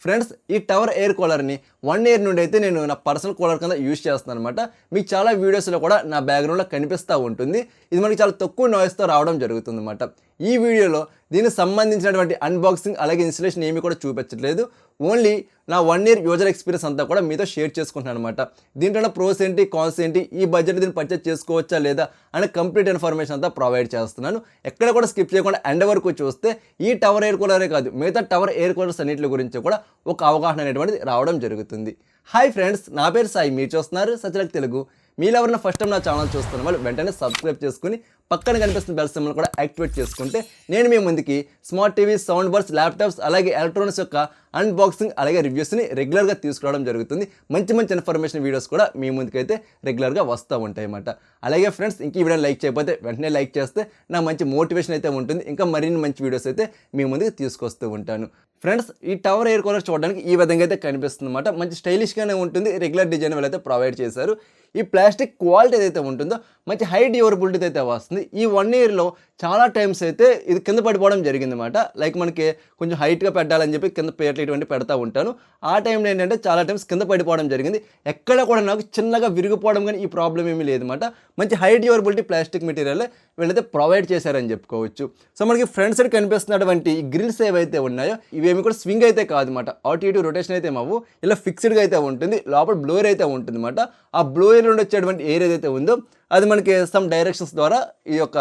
Friends ఈ tower air కూలర్ని 1 year నుండి అయితే నేను నా పర్సనల్ కూలర్ కింద యూజ్ చేస్తున్నాను అనమాట. మీకు చాలా వీడియోస్లో కూడా నా బ్యాక్గ్రౌండ్లో కనిపిస్తూ ఉంటుంది. ఇది మనకి చాలా తక్కువ నాయిస్తో రావడం జరుగుతుంది అనమాట. ఈ వీడియోలో దీనికి సంబంధించినటువంటి అన్బాక్సింగ్ అలాగే ఇన్స్టలేషన్ ఏమీ కూడా చూపించట్లేదు. ఓన్లీ నా 1 ఇయర్ యూజర్ ఎక్స్పీరియన్స్ అంతా కూడా మీతో షేర్ చేసుకుంటున్నాను అనమాట. దీంట్లో ప్రోస్ ఏంటి, కాన్స్ ఏంటి, ఈ బడ్జెట్ దీన్ని పర్చేస్ చేసుకోవచ్చా లేదా అనే కంప్లీట్ ఇన్ఫర్మేషన్ అంతా ప్రొవైడ్ చేస్తున్నాను. ఎక్కడ కూడా స్కిప్ చేయకుండా ఎండ్ వరకు చూస్తే ఈ టవర్ ఎయిర్ కూలరే కాదు, మిగతా టవర్ ఎయిర్ కూలర్స్ అన్నింటి గురించి కూడా ఒక అవగాహన అనేటువంటిది రావడం జరుగుతుంది. హాయ్ ఫ్రెండ్స్, నా పేరు సాయి, మీరు చూస్తున్నారు సత్యలక్ తెలుగు. మీరు ఎవరైనా ఫస్ట్ టైం నా ఛానల్ చూస్తున్న వాళ్ళు వెంటనే సబ్స్క్రైబ్ చేసుకుని పక్కన కనిపిస్తున్న బెల్ సింబల్ కూడా యాక్టివేట్ చేసుకుంటే నేను మీ ముందుకి smart TV, sound bars, laptops అలాగే ఎలక్ట్రానిక్స్ యొక్క అన్బాక్సింగ్ అలాగే రివ్యూస్ని రెగ్యులర్గా తీసుకురావడం జరుగుతుంది. మంచి మంచి ఇన్ఫర్మేషన్ వీడియోస్ కూడా మీ ముందుకైతే రెగ్యులర్గా వస్తూ ఉంటాయి అన్నమాట. అలాగే ఫ్రెండ్స్, ఇంక ఈ వీడియో లైక్ చేయకపోతే వెంటనే లైక్ చేస్తే నా మంచి మోటివేషన్ అయితే ఉంటుంది. ఇంకా మరిన్ని మంచి వీడియోస్ అయితే మీ ముందుకు తీసుకొస్తూ ఉంటాను. ఫ్రెండ్స్, ఈ టవర్ ఎయిర్ కూలర్ చూడడానికి ఈ విధంగా అయితే కనిపిస్తుంది అన్నమాట. మంచి స్టైలిష్గానే ఉంటుంది. రెగ్యులర్ డిజైన్ వాళ్ళు అయితే ప్రొవైడ్ చేశారు. ఈ ప్లాస్టిక్ క్వాలిటీ ఏదైతే ఉంటుందో మంచి హై డ్యూరబిలిటీ అయితే వస్తుంది. ఈ 1 ఇయర్లో చాలా టైమ్స్ అయితే ఇది కింద పడిపోవడం జరిగిందన్నమాట. లైక్ మనకి కొంచెం హైట్గా పెట్టాలని చెప్పి కింద పేర్లు ఇటువంటి పెడతా ఉంటాను. ఆ టైంలో ఏంటంటే చాలా టైమ్స్ కింద పడిపోవడం జరిగింది. ఎక్కడ కూడా నాకు చిన్నగా విరిగిపోవడం కానీ ఈ ప్రాబ్లం ఏమీ లేదన్నమాట. మంచి హై డ్యూరబిలిటీ ప్లాస్టిక్ మెటీరియల్ వీళ్ళైతే ప్రొవైడ్ చేశారని చెప్పుకోవచ్చు. సో మనకి ఫ్రంట్ సైడ్ కనిపిస్తున్నటువంటి గ్రిల్స్ ఏవైతే ఉన్నాయో ఇవేమి కూడా స్వింగ్ అయితే కాదన్నమాట. అటు ఇటు రొటేషన్ అయితే మావు ఇలా ఫిక్స్డ్గా అయితే ఉంటుంది. లోపల బ్లోయర్ అయితే ఉంటుంది అన్నమాట. ఆ బ్లోయర్ నుండి వచ్చేటువంటి ఎయిర్ ఏదైతే ఉందో అది మనకి సమ్ డైరెక్షన్స్ ద్వారా ఈ యొక్క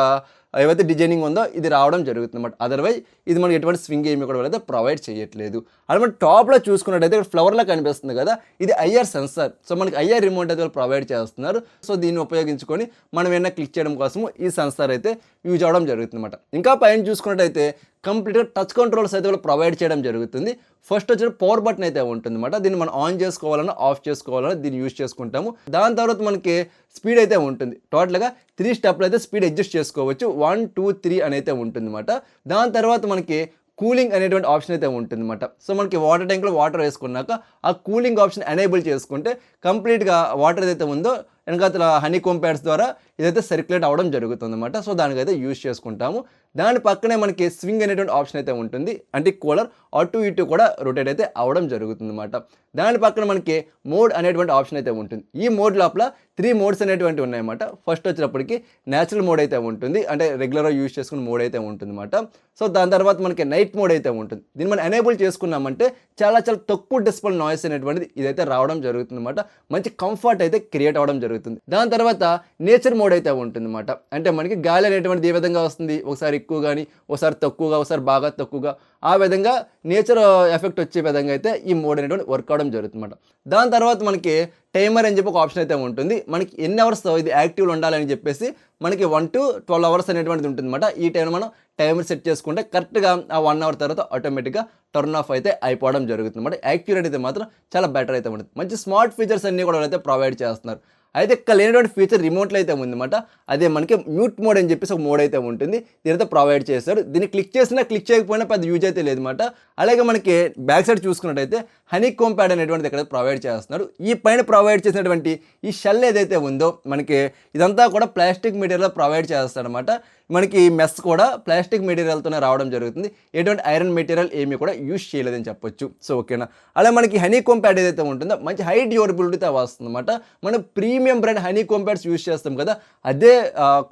ఏవైతే డిజైనింగ్ ఉందో ఇది రావడం జరుగుతుంది అన్నమాట. అదర్వైజ్ ఇది మనకి ఎటువంటి స్వింగ్ ఏమి కూడా అయితే ప్రొవైడ్ చేయట్లేదు. అది మన టాప్లో చూసుకున్నట్టయితే ఫ్లవర్లా కనిపిస్తుంది కదా, ఇది ఐఆర్ సెన్సార్. సో మనకి ఐఆర్ రిమోట్ అయితే ప్రొవైడ్ చేస్తున్నారు. సో దీన్ని ఉపయోగించుకొని మనం ఏమైనా క్లిక్ చేయడం కోసం ఈ సెన్సార్ అయితే యూజ్ అవ్వడం జరుగుతుంది అన్నమాట. ఇంకా పైన చూసుకున్నట్టయితే కంప్లీట్గా టచ్ కంట్రోల్స్ అయితే వాళ్ళు ప్రొవైడ్ చేయడం జరుగుతుంది. ఫస్ట్ వచ్చిన పవర్ బటన్ అయితే ఉంటుంది అన్నమాట. దీన్ని మనం ఆన్ చేసుకోవాలన్నా ఆఫ్ చేసుకోవాలన్నా దీన్ని యూజ్ చేసుకుంటాము. దాని తర్వాత మనకి స్పీడ్ అయితే ఉంటుంది. టోటల్గా 3 స్టెప్లు అయితే స్పీడ్ అడ్జస్ట్ చేసుకోవచ్చు. 1, 2, 3 అని అయితే ఉంటుంది అన్నమాట. దాని తర్వాత మనకి కూలింగ్ అనేటువంటి ఆప్షన్ అయితే ఉంటుంది అన్నమాట. సో మనకి వాటర్ ట్యాంక్లో వాటర్ వేసుకున్నాక ఆ కూలింగ్ ఆప్షన్ ఎనేబుల్ చేసుకుంటే కంప్లీట్గా వాటర్ ఏదైతే ఉందో వెనకాతల హనీకోమ్ ప్యాడ్స్ ద్వారా ఇదైతే సర్క్యులేట్ అవ్వడం జరుగుతుంది అన్నమాట. సో దానికైతే యూజ్ చేసుకుంటాము. దాని పక్కనే మనకి స్వింగ్ అనేటువంటి ఆప్షన్ అయితే ఉంటుంది. అంటే కూలర్ అటు ఇటు కూడా రొటేట్ అయితే అవ్వడం జరుగుతుంది అన్నమాట. దాని పక్కన మనకి మోడ్ అనేటువంటి ఆప్షన్ అయితే ఉంటుంది. ఈ మోడ్ లోపల 3 మోడ్స్ అనేటువంటి ఉన్నాయన్నమాట. ఫస్ట్ వచ్చినప్పటికి న్యాచురల్ మోడ్ అయితే ఉంటుంది, అంటే రెగ్యులర్గా యూజ్ చేసుకున్న మోడ్ అయితే ఉంటుంది అన్నమాట. సో దాని తర్వాత మనకి నైట్ మోడ్ అయితే ఉంటుంది. దీన్ని మనం ఎనేబుల్ చేసుకున్నామంటే చాలా చాలా తక్కువ డెసిబెల్ నాయిస్ అనేటువంటిది ఇదైతే రావడం జరుగుతుంది అన్నమాట. మంచి కంఫర్ట్ అయితే క్రియేట్ అవ్వడం జరుగుతుంది. దాని తర్వాత నేచర్ మోడ్ అయితే ఉంటుంది అన్నమాట. అంటే మనకి గాలి అనేటువంటిది ఏ విధంగా వస్తుంది, ఒకసారి ఎక్కువ కానీ ఒకసారి తక్కువగా ఒకసారి బాగా తక్కువగా, ఆ విధంగా నేచర్ ఎఫెక్ట్ వచ్చే విధంగా అయితే ఈ మోడ్ అనేటువంటి వర్క్ అవడం జరుగుతుంది అన్నమాట. దాని తర్వాత మనకి టైమర్ అని చెప్పి ఒక ఆప్షన్ అయితే ఉంటుంది. మనకి ఎన్ని అవర్స్ ఇది యాక్టివ్లో ఉండాలని చెప్పేసి మనకి 1 to 12 అవర్స్ అనేటువంటిది ఉంటుంది అన్నమాట. ఈ టైంలో మనం టైమర్ సెట్ చేసుకుంటే కరెక్ట్గా ఆ 1 అవర్ తర్వాత ఆటోమేటిక్గా టర్న్ ఆఫ్ అయితే అయిపోవడం జరుగుతుంది అన్నమాట. యాక్యురేట్ అయితే మాత్రం చాలా బెటర్ అయితే ఉంటుంది. మంచి స్మార్ట్ ఫీచర్స్ అన్నీ కూడా అయితే ప్రొవైడ్ చేస్తున్నారు. అయితే ఇక్కడ లేనటువంటి ఫీచర్ రిమోట్లో అయితే ఉందన్నమాట. అదే మనకి మ్యూట్ మోడ్ అని చెప్పేసి ఒక మోడ్ అయితే ఉంటుంది. దీనితో ప్రొవైడ్ చేస్తారు. దీన్ని క్లిక్ చేసినా క్లిక్ చేయకపోయినా పెద్ద యూజ్ అయితే లేదన్నమాట. అలాగే మనకి బ్యాక్ సైడ్ చూసుకున్నట్టయితే హనీకోమ్ ప్యాడ్ అనేటువంటిది ఇక్కడ ప్రొవైడ్ చేస్తున్నారు. ఈ పైన ప్రొవైడ్ చేసినటువంటి ఈ షెల్ ఏదైతే ఉందో మనకి ఇదంతా కూడా ప్లాస్టిక్ మెటీరియల్ ప్రొవైడ్ చేస్తారనమాట. మనకి మెస్ కూడా ప్లాస్టిక్ మెటీరియల్తోనే రావడం జరుగుతుంది. ఎటువంటి ఐరన్ మెటీరియల్ ఏమీ కూడా యూజ్ చేయలేదని చెప్పొచ్చు. సో ఓకేనా. అలా మనకి హనీకోమ్ ప్యాడ్ ఏదైతే ఉంటుందో మంచి హై డ్యూరబిలిటీతో వస్తుంది అనమాట. మనం premium brand honeycomb pads use చేస్తాం కదా, అదే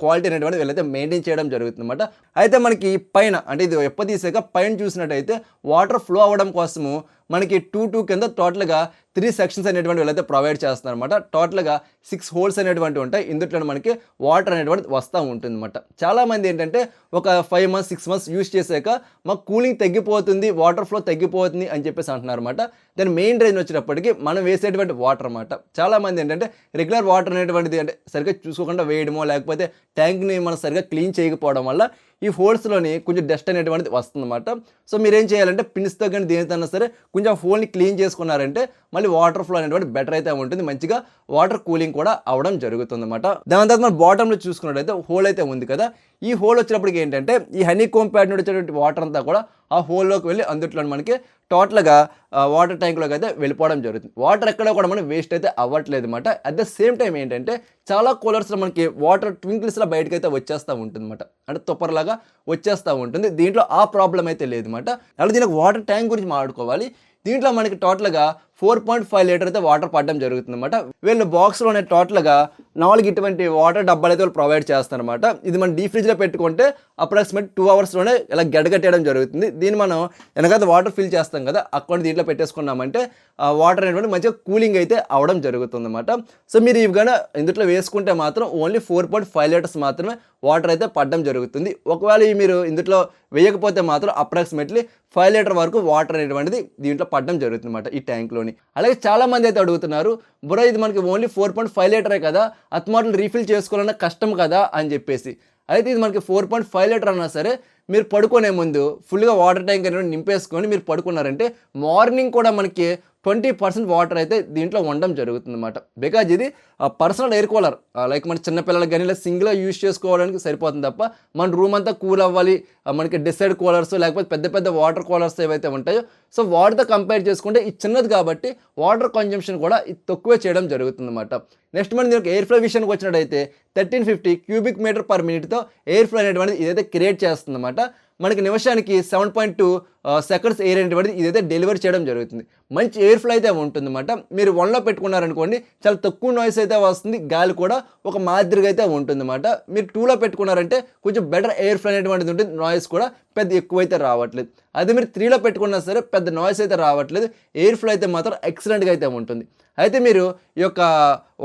క్వాలిటీ అనేటువంటి వీళ్ళైతే మెయింటైన్ చేయడం జరుగుతుంది అనమాట. అయితే మనకి పైన అంటే ఇది ఎప్పదీసాక పైన చూసినట్టయితే వాటర్ ఫ్లో అవ్వడం కోసము మనకి 2 కింద టోటల్గా 3 సెక్షన్స్ అనేటువంటి వీళ్ళైతే ప్రొవైడ్ చేస్తున్నారు అనమాట. టోటల్గా 6 హోల్స్ అనేటువంటి ఉంటాయి. ఇందులో మనకి వాటర్ అనేటువంటిది వస్తూ ఉంటుంది అనమాట. చాలామంది ఏంటంటే ఒక 5 months 6 months యూజ్ చేశాక మాకు కూలింగ్ తగ్గిపోతుంది, వాటర్ ఫ్లో తగ్గిపోతుంది అని చెప్పేసి అంటున్నారు అనమాట. దాని మెయిన్ రీజన్ వచ్చేటప్పటికి మనం వేసేటువంటి వాటర్ అనమాట. చాలామంది ఏంటంటే రెగ్యులర్ వాటర్ అనేటువంటిది అంటే సరిగ్గా చూసుకోకుండా వేయడమో లేకపోతే ట్యాంక్ని మనం సరిగ్గా క్లీన్ చేయకపోవడం వల్ల ఈ హోల్స్లోని కొంచెం డస్ట్ అనేటువంటిది వస్తుందన్నమాట. సో మీరేం చేయాలంటే పిన్స్తో కానీ దేనితోనా సరే కొంచెం హోల్ని క్లీన్ చేసుకున్నారంటే మళ్ళీ వాటర్ ఫ్లో అనేటువంటి బెటర్ అయితే ఉంటుంది. మంచిగా వాటర్ కూలింగ్ కూడా అవడం జరుగుతుంది అన్నమాట. దాని తర్వాత మనం బాటంలో చూసుకున్నట్టయితే హోల్ అయితే ఉంది కదా, ఈ హోల్ వచ్చినప్పటికి ఏంటంటే ఈ హనీకోమ్ ప్యాడ్ నుండి వచ్చేటువంటి వాటర్ అంతా కూడా ఆ హోల్లోకి వెళ్ళి అందుట్లో మనకి టోటల్గా వాటర్ ట్యాంక్లోకి అయితే వెళ్ళిపోవడం జరుగుతుంది. వాటర్ ఎక్కడ కూడా మనం వేస్ట్ అయితే అవ్వట్లేదు అనమాట. అట్ ద సేమ్ టైం ఏంటంటే చాలా కూలర్స్లో మనకి వాటర్ ట్వింకిల్స్లో బయటకు అయితే వచ్చేస్తూ ఉంటుంది అనమాట. అంటే తుప్పర్లాగా వచ్చేస్తూ ఉంటుంది. దీంట్లో ఆ ప్రాబ్లం అయితే లేదు అనమాట. అలా దీనికి వాటర్ ట్యాంక్ గురించి మాట్లాడుకోవాలి. దీంట్లో మనకి టోటల్గా 4.5 లీటర్ అయితే వాటర్ పడడం జరుగుతుందన్నమాట. వీళ్ళు బాక్స్లోనే టోటల్గా 4 ఇటువంటి వాటర్ డబ్బాలు అయితే వాళ్ళు ప్రొవైడ్ చేస్తారనమాట. ఇది మనం డీప్ ఫ్రిడ్జ్లో పెట్టుకుంటే అప్రాక్సిమేట్ 2 అవర్స్లోనే ఇలా గడ్డగట్టేయడం జరుగుతుంది. దీన్ని మనం వెనకాల వాటర్ ఫిల్ చేస్తాం కదా, అక్కడ దీంట్లో పెట్టేసుకున్నామంటే వాటర్ అనేటువంటి మంచిగా కూలింగ్ అయితే అవడం జరుగుతుందన్నమాట. సో మీరు ఇవి కానీ ఇందులో వేసుకుంటే మాత్రం ఓన్లీ 4.5 లీటర్స్ మాత్రమే వాటర్ అయితే పడడం జరుగుతుంది. ఒకవేళ మీరు ఇందులో వేయకపోతే మాత్రం అప్రాక్సిమేట్లీ 5 లీటర్ వరకు వాటర్ అనేటువంటిది దీంట్లో పడడం జరుగుతుంది అన్నమాట ఈ ట్యాంక్లోని. అలాగే చాలామంది అయితే అడుగుతున్నారు, బ్రో ఇది మనకి ఓన్లీ 4.5 లీటరే కదా, అత్మాటలు రీఫిల్ చేసుకోవాలన్నా కష్టం కదా అని చెప్పేసి. అయితే ఇది మనకి 4.5 లీటర్ అన్నా సరే మీరు పడుకునే ముందు ఫుల్గా వాటర్ ట్యాంక్ అనేది నింపేసుకొని మీరు పడుకున్నారంటే మార్నింగ్ కూడా మనకి 20% వాటర్ అయితే దీంట్లో ఉండడం జరుగుతుంది అన్నమాట. బికాజ్ ఇది పర్సనల్ ఎయిర్ కూలర్, లైక్ మన చిన్నపిల్లలకి కానీ ఇలా సింగిల్గా యూజ్ చేసుకోవడానికి సరిపోతుంది తప్ప మన రూమ్ అంతా కూల్ అవ్వాలి, మనకి డిసైడ్ కూలర్స్ లేకపోతే పెద్ద పెద్ద వాటర్ కూలర్స్ ఏవైతే ఉంటాయో సో వాటితో కంపేర్ చేసుకుంటే ఇది చిన్నది కాబట్టి వాటర్ కన్జంప్షన్ కూడా ఇది తక్కువే చేయడం జరుగుతుంది అన్నమాట. నెక్స్ట్ మనం దీనికి ఎయిర్ ఫ్లో విషయానికి వచ్చినట్టయితే 1350 క్యూబిక్ మీటర్ పర్ మినిట్తో ఎయిర్ ఫ్లో అనేటువంటిది ఇదైతే క్రియేట్ చేస్తుంది అన్నమాట. మనకి నిమిషానికి 7.2 సెకండ్స్ ఎయిర్ అనేటువంటిది ఇదైతే డెలివరీ చేయడం జరుగుతుంది. మంచి ఎయిర్ ఫ్లో అయితే ఉంటుందన్నమాట. మీరు 1లో పెట్టుకున్నారనుకోండి చాలా తక్కువ నాయిస్ అయితే వస్తుంది, గాలి కూడా ఒక మాదిరిగా అయితే ఉంటుందన్నమాట. మీరు 2లో పెట్టుకున్నారంటే కొంచెం బెటర్ ఎయిర్ ఫ్లో అనేటువంటిది ఉంటుంది, నాయిస్ కూడా పెద్ద ఎక్కువైతే రావట్లేదు. అదే మీరు 3లో పెట్టుకున్నా సరే పెద్ద నాయిస్ అయితే రావట్లేదు, ఎయిర్ ఫ్లో అయితే మాత్రం ఎక్సలెంట్గా అయితే ఉంటుంది. అయితే మీరు ఈ యొక్క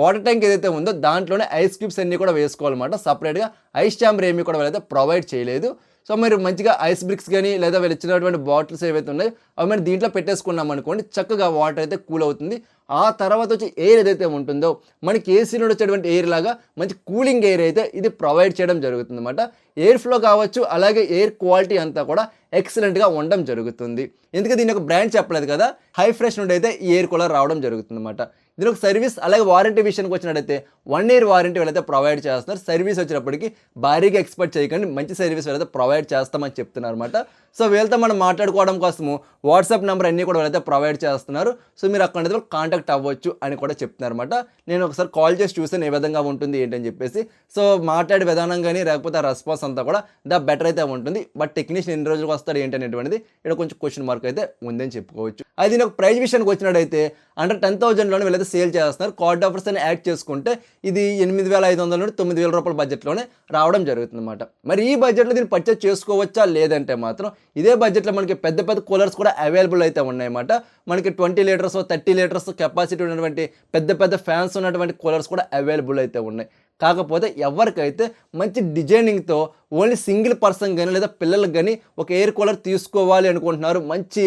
వాటర్ ట్యాంక్ ఏదైతే ఉందో దాంట్లోనే ఐస్ క్యూబ్స్ అన్నీ కూడా వేసుకోవాలన్నమాట. సపరేట్గా ఐస్ ఛాంబర్ ఏమీ కూడా వాళ్ళైతే ప్రొవైడ్ చేయలేదు. సో మీరు మంచిగా ఐస్ బ్రిక్స్ కానీ లేదా వీళ్ళు ఇచ్చినటువంటి బాటిల్స్ ఏవైతే ఉన్నాయో అవి మనం దీంట్లో పెట్టేసుకున్నాం అనుకోండి, చక్కగా వాటర్ అయితే కూల్ అవుతుంది. ఆ తర్వాత వచ్చి ఎయిర్ ఏదైతే ఉంటుందో మనకి ఏసీ నుండి వచ్చేటువంటి ఎయిర్ లాగా మంచి కూలింగ్ ఎయిర్ అయితే ఇది ప్రొవైడ్ చేయడం జరుగుతుంది అన్నమాట. ఎయిర్ ఫ్లో కావచ్చు, అలాగే ఎయిర్ క్వాలిటీ అంతా కూడా ఎక్సలెంట్గా ఉండడం జరుగుతుంది. ఎందుకంటే దీని ఒక బ్రాండ్ చెప్పలేదు కదా, హై ఫ్రెష్ నుండి అయితే ఈ ఎయిర్ కూలర్ రావడం జరుగుతుంది అన్నమాట. దీని ఒక సర్వీస్ అలాగే వారంటీ విషయానికి వచ్చినట్టయితే 1 ఇయర్ వారంటీ వీళ్ళైతే ప్రొవైడ్ చేస్తున్నారు. సర్వీస్ వచ్చినప్పటికీ భారీగా ఎక్స్పెక్ట్ చేయకండి, మంచి సర్వీస్ వీళ్ళైతే ప్రొవైడ్ చేస్తామని చెప్తున్నారు అనమాట. సో వీళ్ళతో మనం మాట్లాడుకోవడం కోసము వాట్సాప్ నెంబర్ అన్నీ కూడా వీళ్ళైతే ప్రొవైడ్ చేస్తున్నారు. సో మీరు అక్కడ కాంటాక్ట్ అవ్వచ్చు అని కూడా చెప్తున్నారు అనమాట. నేను ఒకసారి కాల్ చేసి చూసాను ఏ విధంగా ఉంటుంది ఏంటని చెప్పేసి. సో మాట్లాడే విధానం కానీ లేకపోతే ఆ రెస్పాన్స్ అంతా కూడా బెటర్ అయితే ఉంటుంది. బట్ టెక్నీషియన్ ఎన్ని రోజులకు వస్తాడు ఏంటి అనేటువంటిది ఇక్కడ కొంచెం క్వశ్చన్ మార్క్ అయితే ఉందని చెప్పుకోవచ్చు. అది నేను ప్రైస్ విషయానికి వచ్చినట్టయితే అండర్ 10,000లోనే వీళ్ళైతే సేల్ చేస్తున్నారు. కార్డ్ ఆఫర్స్ అని యాడ్ చేసుకుంటే ఇది 8,500 నుండి 9,000 రూపాయల బడ్జెట్లోనే రావడం జరుగుతుంది అన్నమాట. మరి ఈ బడ్జెట్లో దీన్ని పర్చేస్ చేసుకోవచ్చా లేదంటే మాత్రం ఇదే బడ్జెట్లో మనకి పెద్ద పెద్ద కూలర్స్ కూడా అవైలబుల్ అయితే ఉన్నాయన్నమాట. మనకి 20 లీటర్స్ 30 లీటర్స్ కెపాసిటీ ఉన్నటువంటి పెద్ద పెద్ద ఫ్యాన్స్ ఉన్నటువంటి కూలర్స్ కూడా అవైలబుల్ అయితే ఉన్నాయి. కాకపోతే ఎవరికైతే మంచి డిజైనింగ్తో ఓన్లీ సింగిల్ పర్సన్ కానీ లేదా పిల్లలకు కానీ ఒక ఎయిర్ కూలర్ తీసుకోవాలి అనుకుంటున్నారు, మంచి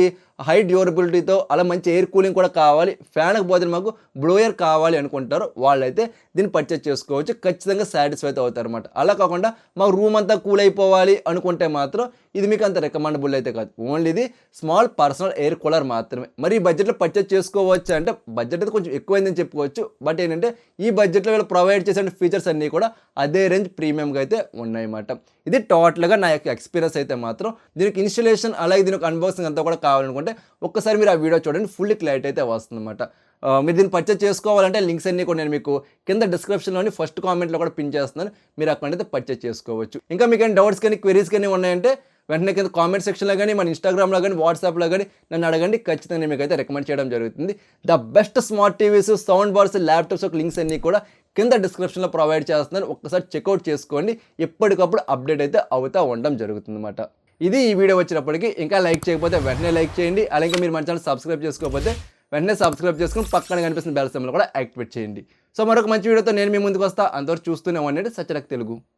హై డ్యూరబిలిటీతో అలా మంచి ఎయిర్ కూలింగ్ కూడా కావాలి, ఫ్యాన్కి బదులు మాకు బ్లోయర్ కావాలి అనుకుంటారు, వాళ్ళైతే దీన్ని పర్చేస్ చేసుకోవచ్చు. ఖచ్చితంగా సాటిస్ఫై అయితే అవుతారు అనమాట. అలా కాకుండా మాకు రూమ్ అంతా కూల్ అయిపోవాలి అనుకుంటే మాత్రం ఇది మీకు అంత రికమెండబుల్ అయితే కాదు. ఓన్లీ ఇది స్మాల్ పర్సనల్ ఎయిర్ కూలర్ మాత్రమే. మరి ఈ బడ్జెట్లో పర్చేస్ చేసుకోవచ్చు అంటే బడ్జెట్ అయితే కొంచెం ఎక్కువైందని చెప్పుకోవచ్చు. బట్ ఏంటంటే ఈ బడ్జెట్లో వీళ్ళు ప్రొవైడ్ చేసే ఫీచర్స్ అన్నీ కూడా అదే రేంజ్ ప్రీమియంగా అయితే ఉన్నాయన్నమాట. ఇది టోటల్గా నా యొక్క ఎక్స్పీరియన్స్ అయితే మాత్రం. దీనికి ఇన్స్టలేషన్ అలాగే దీనికి అన్బాక్సింగ్ అంతా కూడా కావాలనుకుంటే ఒక్కసారి మీరు ఆ వీడియో చూడండి, ఫుల్ క్లారిటీ అయితే వస్తుందన్నమాట. మీరు దీన్ని పర్చేస్ చేసుకోవాలంటే లింక్స్ అన్నీ కూడా నేను మీకు కింద డిస్క్రిప్షన్లోని ఫస్ట్ కామెంట్లో కూడా పిన్ చేస్తున్నాను, మీరు అక్కడైతే పర్చేస్ చేసుకోవచ్చు. ఇంకా మీకు ఏమైనా డౌట్స్ కానీ క్వెరీస్ కానీ ఉన్నాయంటే వెంటనే కింద కామెంట్ సెక్షన్లో కానీ మన ఇన్స్టాగ్రామ్లో కానీ వాట్సాప్లో కానీ నన్ను అడగండి, ఖచ్చితంగా మీకు అయితే రికమెండ్ చేయడం జరుగుతుంది. The best smart TVs, sound bars, laptops links అన్నీ కూడా కింద డిస్క్రిప్షన్లో ప్రొవైడ్ చేస్తున్నాను. ఒక్కసారి చెక్అవుట్ చేసుకోండి, ఎప్పటికప్పుడు అప్డేట్ అయితే అవుతూ ఉండడం జరుగుతుంది అన్నమాట. ఇది ఈ వీడియో వచ్చినప్పటికీ ఇంకా లైక్ చేయకపోతే వెంటనే లైక్ చేయండి. అలాగే మీరు మన ఛానల్ సబ్స్క్రైబ్ చేసుకోకపోతే వెంటనే సబ్స్క్రైబ్ చేసుకుని పక్కన కనిపిస్తున్న బెల్ సింబల్ కూడా యాక్టివేట్ చేయండి. సో మరొక మంచి వీడియోతో నేను మీ ముందుకు వస్తా. అంతవరకు చూస్తూనే ఉండండి సత్యరక్ తెలుగు.